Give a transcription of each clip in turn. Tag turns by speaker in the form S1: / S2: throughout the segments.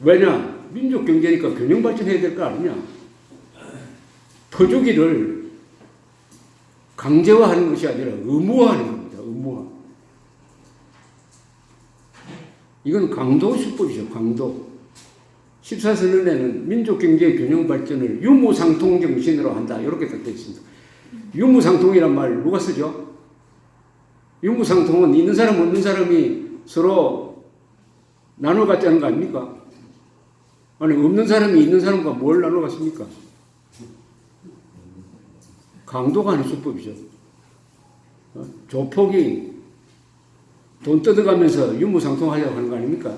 S1: 왜냐? 민족 경제니까 균형 발전해야 될 거 아니냐? 터주기를 강제화하는 것이 아니라 의무화하는 겁니다. 의무화. 이건 강도 수법이죠. 강도. 14선언에는 민족경제 균형 발전을 유무상통 정신으로 한다. 이렇게 되어 있습니다. 유무상통이란 말 누가 쓰죠? 유무상통은 있는 사람 없는 사람이 서로 나눠 갖자는 거 아닙니까? 아니 없는 사람이 있는 사람과 뭘 나눠 갖습니까? 강도가 하는 수법이죠. 조폭이 돈 뜯어가면서 유무상통하려고 하는 거 아닙니까?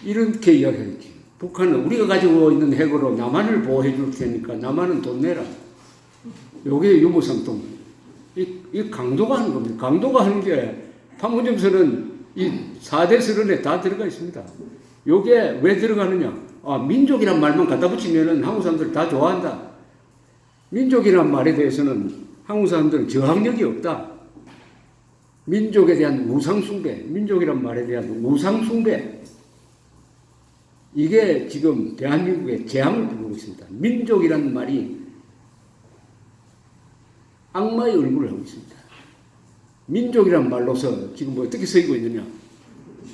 S1: 이렇게 이야기하지. 북한은 우리가 가지고 있는 핵으로 남한을 보호해 줄 테니까 남한은 돈 내라. 요게 유무상통. 이 강도가 하는 겁니다. 강도가 하는 게 판문점서는 이 4대 서론에 다 들어가 있습니다. 요게 왜 들어가느냐? 민족이란 말만 갖다 붙이면은 한국 사람들 다 좋아한다. 민족이란 말에 대해서는 한국 사람들은 저항력이 없다. 민족에 대한 우상숭배, 민족이란 말에 대한 우상숭배. 이게 지금 대한민국의 재앙을 부르고 있습니다. 민족이라는 말이 악마의 얼굴을 하고 있습니다. 민족이란 말로서 지금 어떻게 쓰이고 있느냐?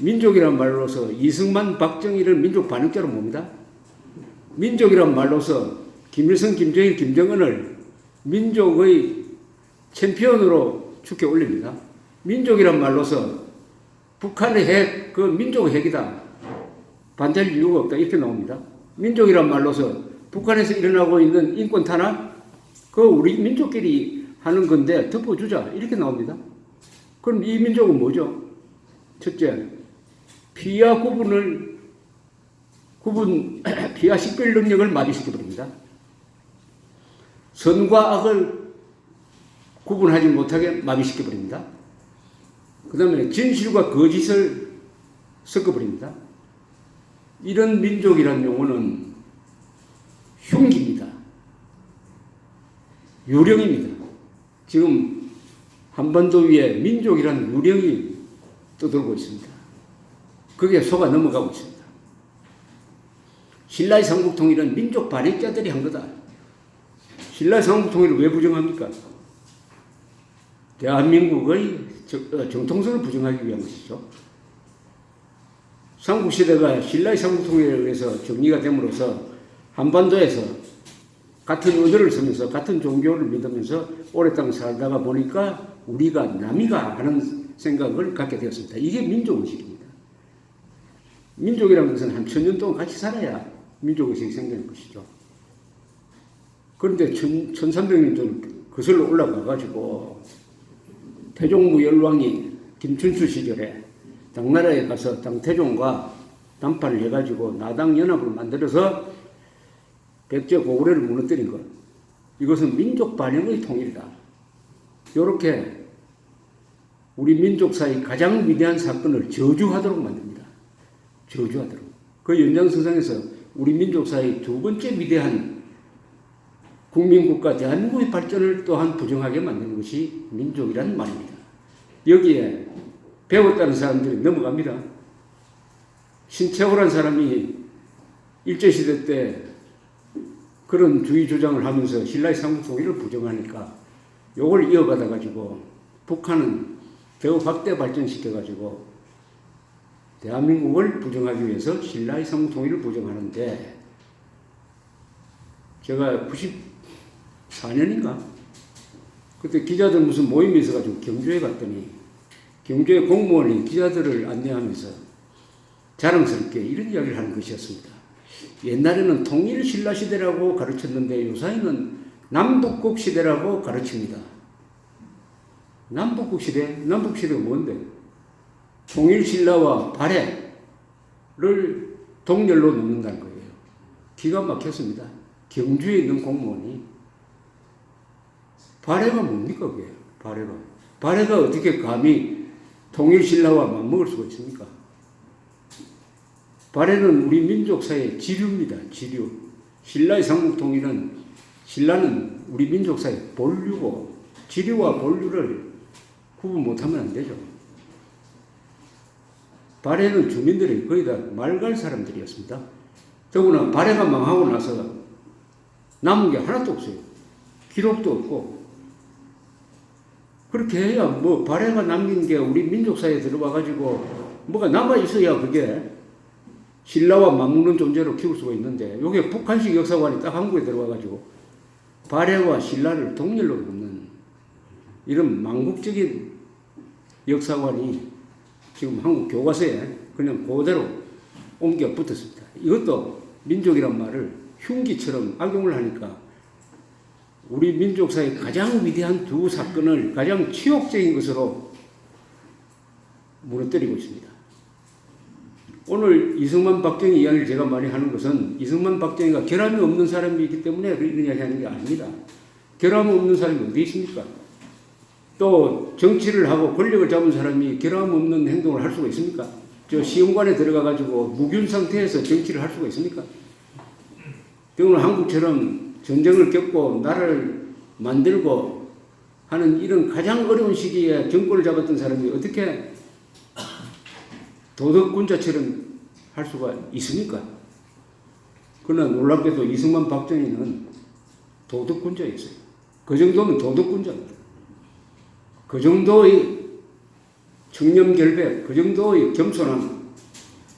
S1: 민족이란 말로서 이승만, 박정희를 민족 반역자로 봅니다. 민족이란 말로서 김일성, 김정일, 김정은을 민족의 챔피언으로 축해 올립니다. 민족이란 말로서 북한의 핵, 그 민족의 핵이다. 반대할 이유가 없다. 이렇게 나옵니다. 민족이란 말로서 북한에서 일어나고 있는 인권 탄압, 그 우리 민족끼리 하는 건데 덮어주자. 이렇게 나옵니다. 그럼 이 민족은 뭐죠? 첫째, 피와 피와 식별 능력을 마비시켜버립니다. 선과 악을 구분하지 못하게 마비시켜버립니다. 그 다음에 진실과 거짓을 섞어버립니다. 이런 민족이라는 용어는 흉기입니다. 유령입니다. 지금 한반도 위에 민족이라는 유령이 떠들고 있습니다. 그게 속아 넘어가고 있습니다. 신라의 삼국통일은 민족 반역자들이 한 거다. 신라의 삼국통일을 왜 부정합니까? 대한민국의 정통성을 부정하기 위한 것이죠. 삼국시대가 신라의 삼국통일에 의해서 정리가 됨으로써 한반도에서 같은 언어를 쓰면서 같은 종교를 믿으면서 오랫동안 살다가 보니까 우리가 남이가 하는 생각을 갖게 되었습니다. 이게 민족의식입니다. 민족이라는 것은 한 1000년 동안 같이 살아야 민족의식이 생기는 것이죠. 그런데 1300년 전 거슬러 올라가가지고 태종무열왕이 김춘추 시절에 당나라에 가서 당태종과 담판을 해가지고 나당연합을 만들어서 백제 고구려를 무너뜨린 것. 이것은 민족 반영의 통일이다. 이렇게 우리 민족사의 가장 위대한 사건을 저주하도록 만듭니다. 저주하도록. 그 연장선상에서 우리 민족사의 두 번째 위대한 국민국가 대한민국의 발전을 또한 부정하게 만드는 것이 민족이라는 말입니다. 여기에 배웠다는 사람들이 넘어갑니다. 신채호라는 사람이 일제시대 때 그런 주의 주장을 하면서 신라의 삼국통일을 부정하니까 요걸 이어받아 가지고 북한은 더 확대 발전시켜-가지고 대한민국을 부정하기 위해서 신라의 삼국통일을 부정하는데 제가 94년인가? 그때 기자들 무슨 모임이 있어가지고 경주에 갔더니 경주의 공무원이 기자들을 안내하면서 자랑스럽게 이런 이야기를 하는 것이었습니다. 옛날에는 통일 신라 시대라고 가르쳤는데 요사이는 남북국 시대라고 가르칩니다. 남북국 시대? 남북 시대가 뭔데? 통일 신라와 발해를 동렬로 놓는다는 거예요. 기가 막혔습니다. 경주에 있는 공무원이 발해가 뭡니까 그게? 발해가 어떻게 감히 통일 신라와 맞먹을 수가 있습니까? 발해는 우리 민족사의 지류입니다. 지류. 신라의 삼국통일은 신라는 우리 민족사의 본류고 지류와 본류를 구분 못하면 안 되죠. 발해는 주민들이 거의 다 말갈 사람들이었습니다. 더구나 발해가 망하고 나서 남은 게 하나도 없어요. 기록도 없고. 그렇게 해야 뭐 발해가 남긴 게 우리 민족사에 들어와가지고 뭐가 남아있어야 그게 신라와 맞먹는 존재로 키울 수가 있는데, 요게 북한식 역사관이 딱 한국에 들어와가지고 발해와 신라를 동일로 놓는 이런 망국적인 역사관이 지금 한국 교과서에 그냥 그대로 옮겨 붙었습니다. 이것도 민족이란 말을 흉기처럼 악용을 하니까 우리 민족사의 가장 위대한 두 사건을 가장 치욕적인 것으로 무너뜨리고 있습니다. 오늘 이승만 박정희 이야기를 제가 많이 하는 것은 이승만 박정희가 결함이 없는 사람이기 때문에 이런 이야기 하는 게 아닙니다. 결함 없는 사람이 어디 있습니까? 또 정치를 하고 권력을 잡은 사람이 결함 없는 행동을 할 수가 있습니까? 저 시험관에 들어가가지고 무균 상태에서 정치를 할 수가 있습니까? 더구나 한국처럼 전쟁을 겪고 나라를 만들고 하는 이런 가장 어려운 시기에 정권을 잡았던 사람이 어떻게 도덕군자처럼 할 수가 있습니까? 그러나 놀랍게도 이승만 박정희는 도덕군자였어요. 그 정도면 도덕군자입니다. 그 정도의 청렴결백, 그 정도의 겸손함,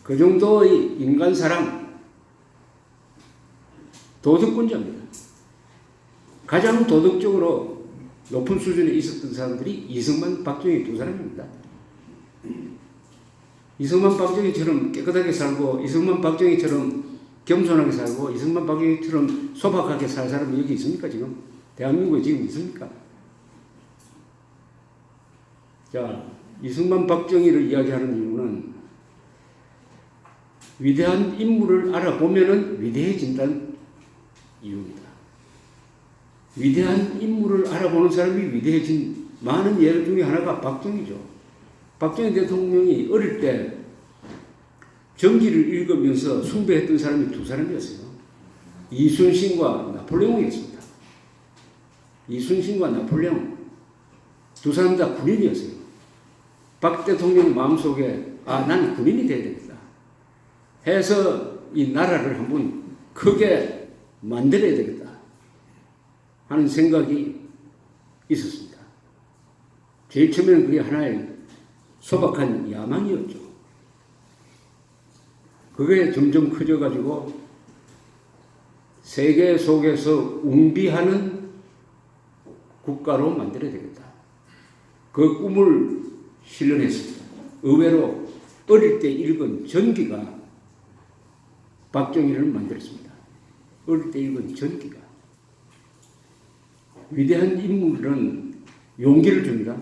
S1: 그 정도의 인간사랑, 도덕군자입니다. 가장 도덕적으로 높은 수준에 있었던 사람들이 이승만, 박정희 두 사람입니다. 이승만, 박정희처럼 깨끗하게 살고, 이승만, 박정희처럼 겸손하게 살고, 이승만, 박정희처럼 소박하게 살 사람이 여기 있습니까, 지금? 대한민국에 지금 있습니까? 자, 이승만, 박정희를 이야기하는 이유는 위대한 인물을 알아보면은 위대해진다는 이유입니다. 위대한 인물을 알아보는 사람이 위대해진 많은 예를 중에 하나가 박정희죠. 박정희 대통령이 어릴 때 정기를 읽으면서 숭배했던 사람이 두 사람이었어요. 이순신과 나폴레옹이었습니다. 이순신과 나폴레옹 두 사람 다 군인이었어요. 박 대통령 마음속에 난 군인이 돼야 되겠다 해서 이 나라를 한번 크게 만들어야 되겠다 하는 생각이 있었습니다. 제일 처음에는 그게 하나의 소박한 야망이었죠. 그게 점점 커져가지고 세계 속에서 웅비하는 국가로 만들어야 되겠다. 그 꿈을 실현했습니다. 의외로 어릴 때 읽은 전기가 박정희를 만들었습니다. 어릴 때 읽은 전기가. 위대한 인물은 용기를 줍니다.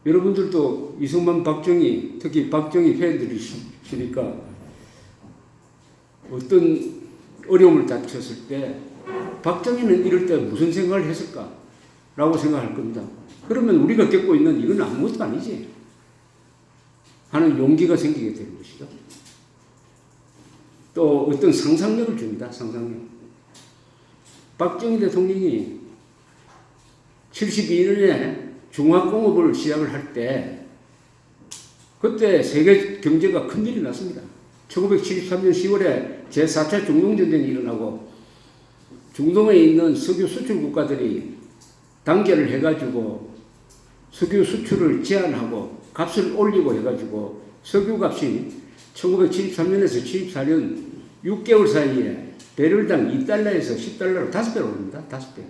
S1: 여러분들도 이승만, 박정희, 특히 박정희 팬들이시니까 어떤 어려움을 다쳤을 때 박정희는 이럴 때 무슨 생각을 했을까? 라고 생각할 겁니다. 그러면 우리가 겪고 있는 이건 아무것도 아니지 하는 용기가 생기게 되는 것이죠. 또 어떤 상상력을 줍니다. 상상력. 박정희 대통령이 72년에 중화공업을 시작을 할 때 그때 세계 경제가 큰일이 났습니다. 1973년 10월에 제4차 중동전쟁이 일어나고 중동에 있는 석유 수출 국가들이 단결을 해가지고 석유 수출을 제한하고 값을 올리고 해가지고 석유 값이 1973년에서 74년 6개월 사이에 배럴당 2달러에서 10달러로 5배로 오릅니다. 5배.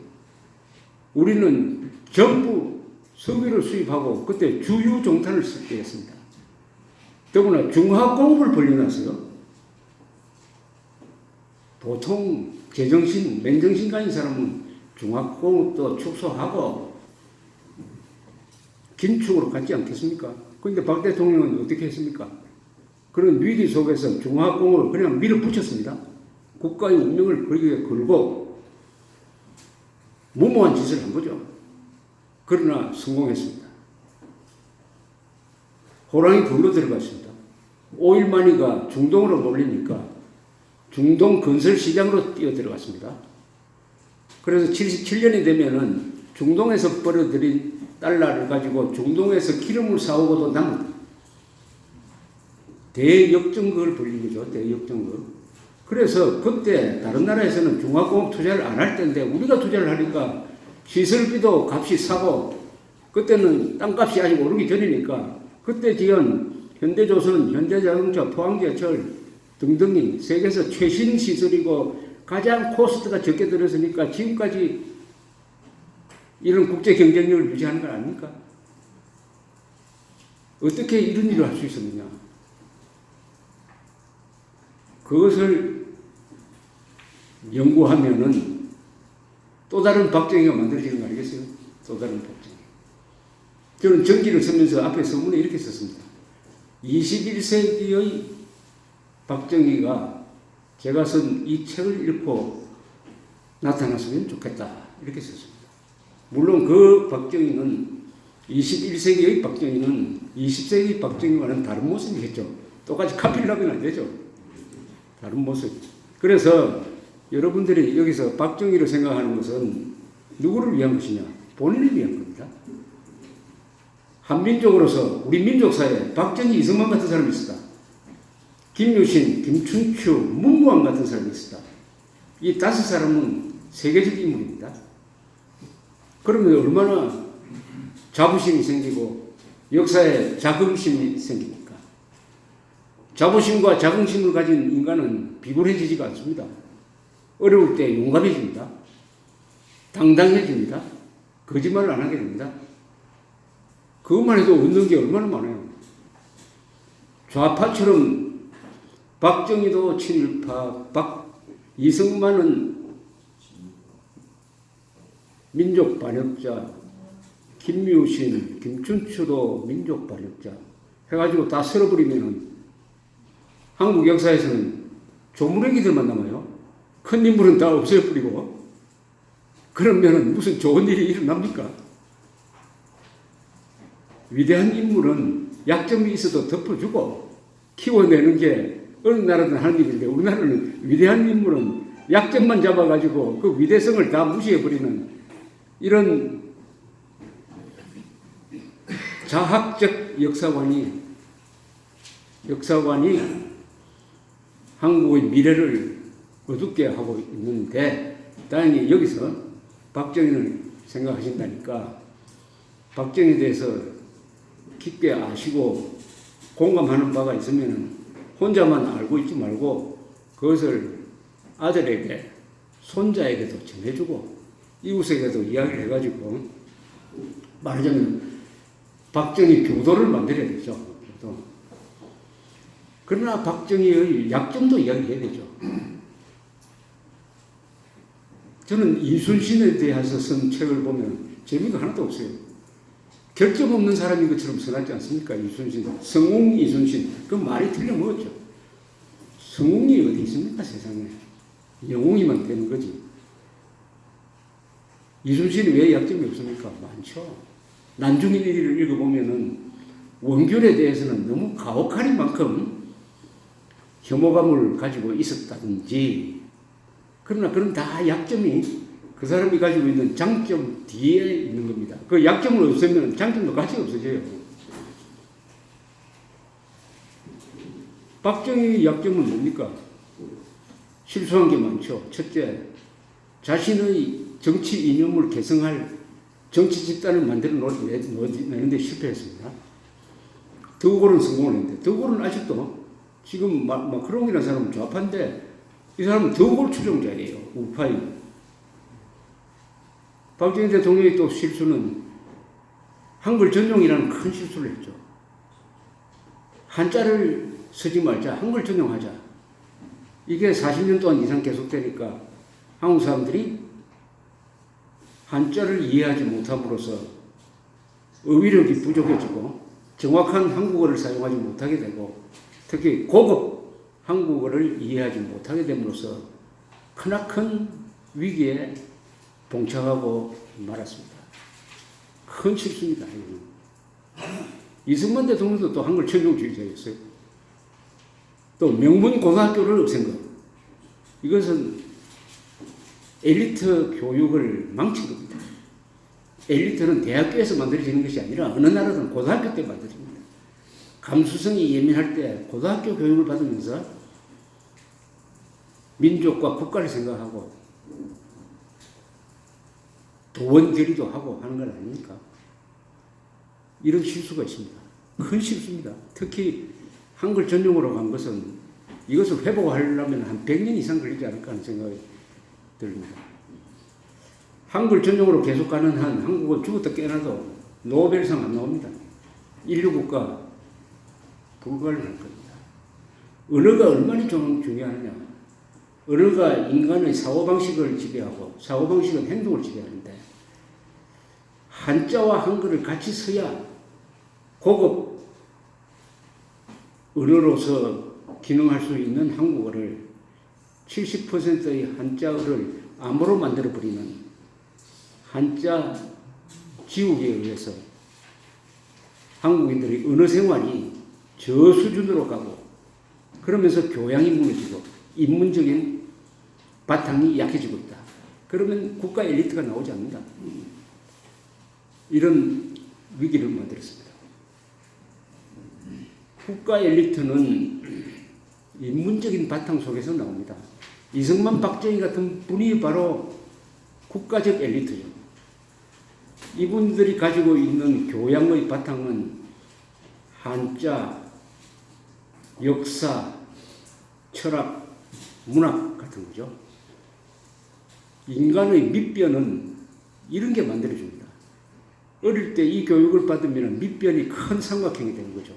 S1: 우리는 전부 석유를 수입하고 그때 주유 종탄을 쓸 때였습니다. 더구나 중화공업을 벌려놨어요. 보통 제정신, 맨정신 가진 사람은 중화공업도 축소하고 긴축으로 갔지 않겠습니까? 그런데 박 대통령은 어떻게 했습니까? 그런 위기 속에서 중화공업을 그냥 밀어붙였습니다. 국가의 운명을 거기에 걸고 무모한 짓을 한 거죠. 그러나 성공했습니다. 호랑이 불로 들어갔습니다. 5일 만이가 중동으로 몰리니까 중동 건설 시장으로 뛰어 들어갔습니다. 그래서 77년이 되면은 중동에서 벌어들인 달러를 가지고 중동에서 기름을 사오고도 남은 대역전극을 벌린 거죠. 대역전극. 그래서 그때 다른 나라에서는 중화공업 투자를 안 할 때인데 우리가 투자를 하니까 시설비도 값이 싸고 그때는 땅값이 아직 오르기 전이니까 그때 지은 현대조선, 현대자동차, 포항제철 등등이 세계에서 최신 시설이고 가장 코스트가 적게 들었으니까 지금까지 이런 국제 경쟁력을 유지하는 건 아닙니까? 어떻게 이런 일을 할 수 있었느냐? 그것을 연구하면은 또 다른 박정희가 만들어지는 거 아니겠어요? 또 다른 박정희. 저는 전기를 쓰면서 앞에 서문에 이렇게 썼습니다. 21세기의 박정희가 제가 쓴 이 책을 읽고 나타났으면 좋겠다. 이렇게 썼습니다. 물론 그 박정희는 21세기의 박정희는 20세기 박정희와는 다른 모습이겠죠. 똑같이 카피를 하면 안 되죠. 다른 모습. 그래서 여러분들이 여기서 박정희를 생각하는 것은 누구를 위한 것이냐? 본인을 위한 겁니다. 한민족으로서 우리 민족사에 박정희, 이승만 같은 사람이 있었다. 김유신, 김춘추, 문무왕 같은 사람이 있었다. 이 5사람은 세계적 인물입니다. 그러면 얼마나 자부심이 생기고 역사에 자긍심이 생깁니까? 자부심과 자긍심을 가진 인간은 비굴해지지가 않습니다. 어려울 때 용감해집니다. 당당해집니다. 거짓말을 안 하게 됩니다. 그것만 해도 얻는 게 얼마나 많아요. 좌파처럼 박정희도 친일파, 이승만은 민족 반역자, 김유신, 김춘추도 민족 반역자 해가지고 다 쓸어버리면은 한국 역사에서는 조물애기들만 남아요. 큰 인물은 다 없애버리고 그러면은 무슨 좋은 일이 일어납니까? 위대한 인물은 약점이 있어도 덮어주고 키워내는 게 어느 나라든 하는 일인데 우리나라는 위대한 인물은 약점만 잡아가지고 그 위대성을 다 무시해버리는 이런 자학적 역사관이 한국의 미래를 어둡게 하고 있는데 다행히 여기서 박정희를 생각하신다니까 박정희에 대해서 깊게 아시고 공감하는 바가 있으면 혼자만 알고 있지 말고 그것을 아들에게 손자에게도 전해주고 이웃에게도 이야기를 해가지고 말하자면 박정희 교도를 만들어야 되죠. 교도. 그러나 박정희의 약점도 이야기해야 되죠. 저는 이순신에 대해서 쓴 책을 보면 재미가 하나도 없어요. 결점 없는 사람인 것처럼 선하지 않습니까? 이순신. 성웅 이순신. 그 말이 틀려먹었죠. 성웅이 어디 있습니까? 세상에. 영웅이만 되는 거지. 이순신이 왜 약점이 없습니까? 많죠. 난중인 일기를 읽어보면은 원균에 대해서는 너무 가혹할 만큼 혐오감을 가지고 있었다든지 그러나 그런 다 약점이 그 사람이 가지고 있는 장점 뒤에 있는 겁니다. 그 약점을 없애면 장점도 같이 없어져요. 박정희의 약점은 뭡니까? 실수한 게 많죠. 첫째, 자신의 정치 이념을 개성할 정치 집단을 만들어내는데 실패했습니다. 더골은 성공을 했는데 더골은 아직도 지금 마크롱이라는 사람은 좌파인데 이 사람은 더골 추종자예요. 우파예요. 박정희 대통령의 또 실수는 한글 전용이라는 큰 실수를 했죠. 한자를 쓰지 말자, 한글 전용하자. 이게 40년 동안 이상 계속되니까 한국 사람들이 한자를 이해하지 못함으로써 어휘력이 부족해지고 정확한 한국어를 사용하지 못하게 되고 특히 고급 한국어를 이해하지 못하게 됨으로써 크나큰 위기에 봉착하고 말았습니다. 큰 실수입니다. 이승만 대통령도 또 한글 전용주의자였어요. 또 명문 고등학교를 없앤 것. 이것은 엘리트 교육을 망친 겁니다. 엘리트는 대학교에서 만들어지는 것이 아니라 어느 나라든 고등학교 때 만들어집니다. 감수성이 예민할 때 고등학교 교육을 받으면서 민족과 국가를 생각하고 도원결의도 하고 하는 건 아닙니까? 이런 실수가 있습니다. 큰 실수입니다. 특히 한글 전용으로 간 것은 이것을 회복하려면 한 100년 이상 걸리지 않을까 하는 생각이 듭니다. 한글 전용으로 계속 가는 한 한국은 죽었다 깨어나도 노벨상 안 나옵니다. 인류국가 불가능할 겁니다. 언어가 얼마나 중요하느냐. 언어가 인간의 사고방식을 지배하고 사고방식은 행동을 지배하는데 한자와 한글을 같이 써야 고급 언어로서 기능할 수 있는 한국어를 70%의 한자어를 암호로 만들어버리는 한자 지옥에 의해서 한국인들의 언어 생활이 저 수준으로 가고 그러면서 교양이 무너지고 인문적인 바탕이 약해지고 있다. 그러면 국가 엘리트가 나오지 않는다. 이런 위기를 만들었습니다. 국가 엘리트는 인문적인 바탕 속에서 나옵니다. 이승만, 박정희 같은 분이 바로 국가적 엘리트죠. 이분들이 가지고 있는 교양의 바탕은 한자, 역사, 철학, 문학 같은 거죠. 인간의 밑변은 이런 게 만들어줍니다. 어릴 때 이 교육을 받으면 밑변이 큰 삼각형이 되는 거죠.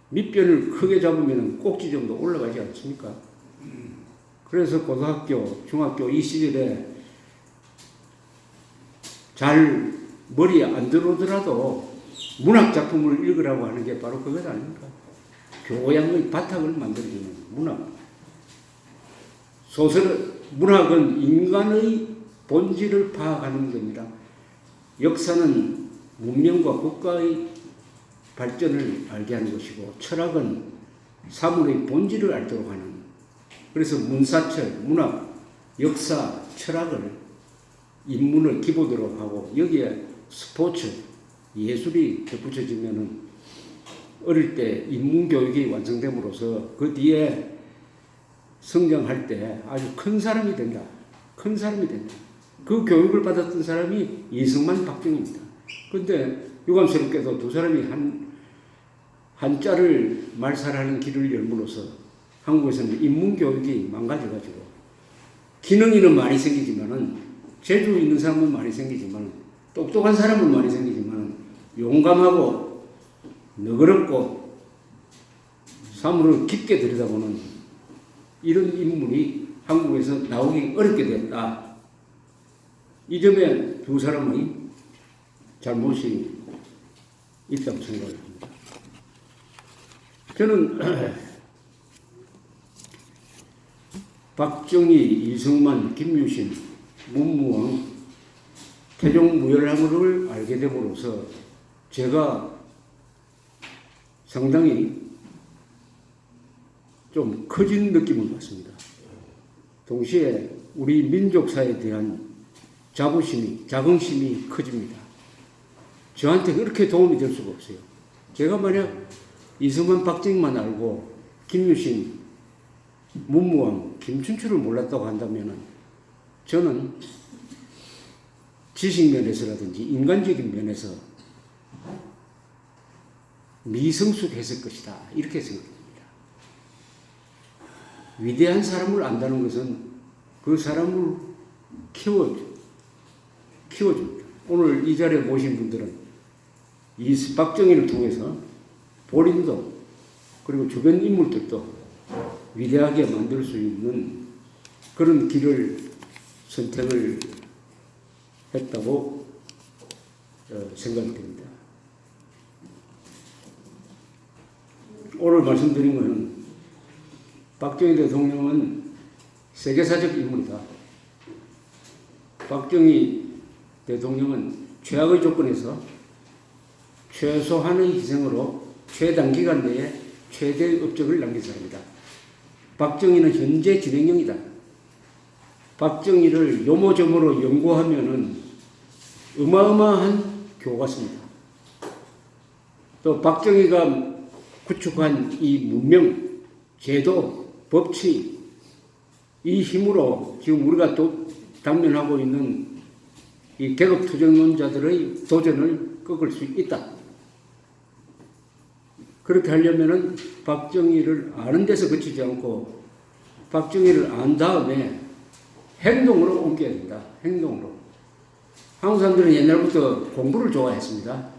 S1: 밑변을 크게 잡으면 꼭지 정도 올라가지 않습니까? 그래서 고등학교, 중학교 이 시절에 잘 머리에 안 들어오더라도 문학 작품을 읽으라고 하는 게 바로 그것 아닙니까? 교양의 바탕을 만들어주는 문학. 문학은 인간의 본질을 파악하는 겁니다. 역사는 문명과 국가의 발전을 알게 하는 것이고, 철학은 사물의 본질을 알도록 하는. 그래서 문사철, 문학, 역사, 철학을 인문을 기본으로 하고 여기에 스포츠, 예술이 덧붙여지면은 어릴 때 인문교육이 완성됨으로써 그 뒤에 성장할 때 아주 큰 사람이 된다. 큰 사람이 된다. 그 교육을 받았던 사람이 이승만, 박정희입니다. 그런데 유감스럽게도 두 사람이 한자를 말살하는 길을 열므로써 한국에서는 인문교육이 망가져가지고 기능이는 많이 생기지만은 재주 있는 사람은 많이 생기지만 똑똑한 사람은 많이 생기지만 용감하고 너그럽고 사물을 깊게 들여다보는 이런 인물이 한국에서 나오기 어렵게 됐다. 이 점에 두 사람의 잘못이 있다고 생각을 합니다. 저는 박정희, 이승만, 김유신, 문무왕, 태종무열하고를 알게 됨으로써 제가 상당히 좀 커진 느낌을 받습니다. 동시에 우리 민족사에 대한 자긍심이 커집니다. 저한테 그렇게 도움이 될 수가 없어요. 제가 만약 이승만, 박정희만 알고 김유신, 문무왕, 김춘추를 몰랐다고 한다면 저는 지식 면에서라든지 인간적인 면에서 미성숙했을 것이다. 이렇게 생각합니다. 위대한 사람을 안다는 것은 그 사람을 키워줍니다. 오늘 이 자리에 모신 분들은 이 박정희를 통해서 본인도 그리고 주변 인물들도 위대하게 만들 수 있는 그런 길을 선택을 했다고 생각이 됩니다. 오늘 말씀드린 것은 박정희 대통령은 세계사적 인물이다. 박정희 대통령은 최악의 조건에서 최소한의 희생으로 최단기간 내에 최대의 업적을 남긴 사람이다. 박정희는 현재 진행형이다. 박정희를 요모조모로 연구하면은 어마어마한 교과서입니다. 또 박정희가 구축한 이 문명, 제도, 법치, 이 힘으로 지금 우리가 또 당면하고 있는 이 계급투쟁론자들의 도전을 꺾을 수 있다. 그렇게 하려면은 박정희를 아는 데서 그치지 않고 박정희를 안 다음에 행동으로 옮겨야 된다. 행동으로. 한국 사람들은 옛날부터 공부를 좋아했습니다.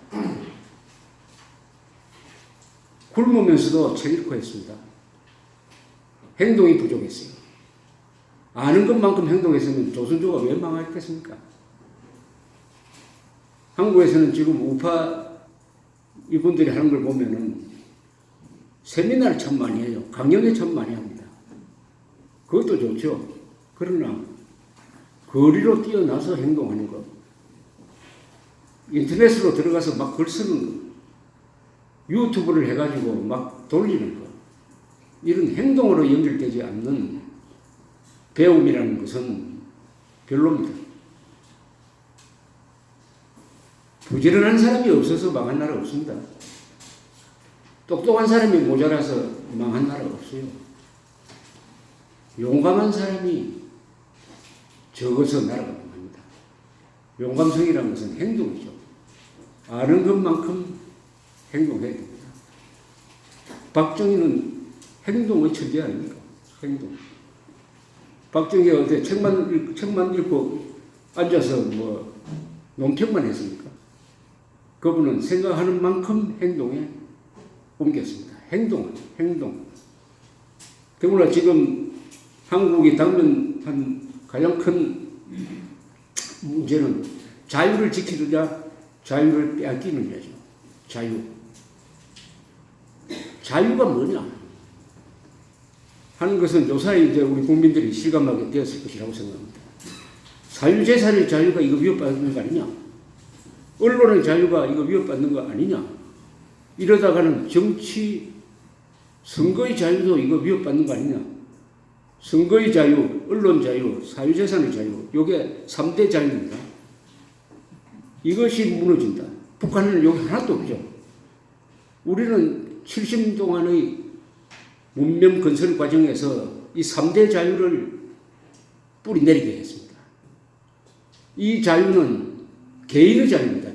S1: 굶으면서도 책 읽고 했습니다. 행동이 부족했어요. 아는 것만큼 행동했으면 조선조가 왜 망했겠습니까? 한국에서는 지금 우파 이분들이 하는 걸 보면은 세미나를 참 많이 해요. 강연을 참 많이 합니다. 그것도 좋죠. 그러나 거리로 뛰어나서 행동하는 것, 인터넷으로 들어가서 막 글 쓰는 것, 유튜브를 해가지고 막 돌리는 것, 이런 행동으로 연결되지 않는 배움이라는 것은 별로입니다. 부지런한 사람이 없어서 망한 나라 없습니다. 똑똑한 사람이 모자라서 망한 나라 없어요. 용감한 사람이 적어서 나라가 망합니다. 용감성이라는 것은 행동이죠. 아는 것만큼 행동해야 됩니다. 박정희는 행동의 천재 아닙니까? 행동. 박정희가 어때 책만 읽고 앉아서 뭐 논평만 했습니까? 그분은 생각하는 만큼 행동에 옮겼습니다. 행동. 더구나 지금 한국이 당면한 가장 큰 문제는 자유를 지키느냐, 자유를 빼앗기느냐죠. 자유가 뭐냐 하는 것은 요사이 이제 우리 국민들이 실감하게 되었을 것이라고 생각합니다. 사유재산의 자유가 이거 위협받는 거 아니냐? 언론의 자유가 이거 위협받는 거 아니냐? 이러다가는 정치, 선거의 자유도 이거 위협받는 거 아니냐? 선거의 자유, 언론 자유, 사유재산의 자유, 요게 3대 자유입니다. 이것이 무너진다. 북한은 여기 하나도 없죠. 우리는 70년 동안의 문명 건설 과정에서 이 3대 자유를 뿌리 내리게 했습니다. 이 자유는 개인의 자유입니다.